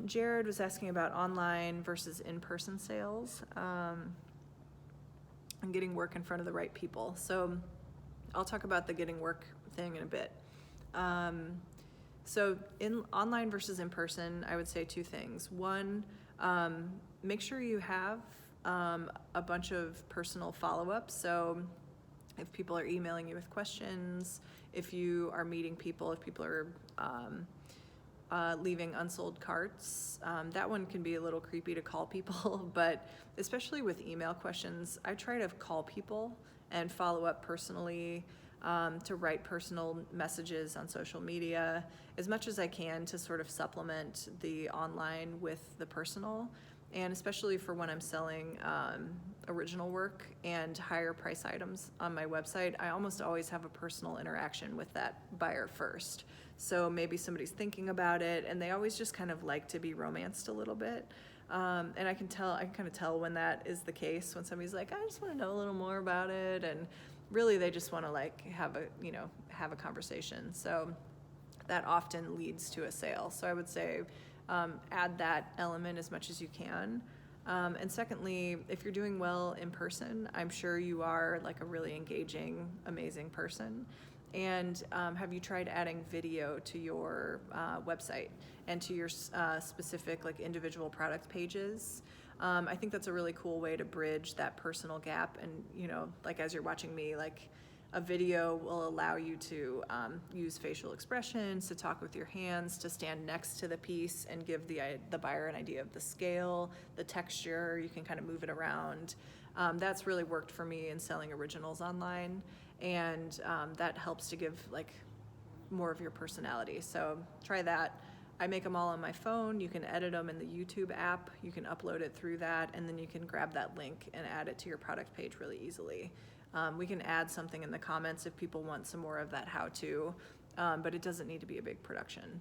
Jared was asking about online versus in-person sales, and getting work in front of the right people. So I'll talk about the getting work thing in a bit. So in online versus in person, I would say two things. One, make sure you have a bunch of personal follow-ups. So if people are emailing you with questions, if you are meeting people, if people are leaving unsold carts, that one can be a little creepy to call people, but especially with email questions, I try to call people and follow up personally, to write personal messages on social media as much as I can to sort of supplement the online with the personal. And especially for when I'm selling original work and higher price items on my website, I almost always have a personal interaction with that buyer first. So maybe somebody's thinking about it and they always just kind of like to be romanced a little bit. And I can kind of tell when that is the case, when somebody's like, I just want to know a little more about it. And really they just want to like have a conversation. So that often leads to a sale. So I would say, add that element as much as you can. And secondly, if you're doing well in person, I'm sure you are like a really engaging, amazing person. And have you tried adding video to your website and to your specific like individual product pages? I think that's a really cool way to bridge that personal gap. And like as you're watching me, like a video will allow you to use facial expressions, to talk with your hands, to stand next to the piece and give the buyer an idea of the scale, the texture. You can kind of move it around. That's really worked for me in selling originals online, and that helps to give like more of your personality. So try that. I make them all on my phone. You can edit them in the YouTube app. You can upload it through that, and then you can grab that link and add it to your product page really easily. We can add something in the comments if people want some more of that how-to, but it doesn't need to be a big production.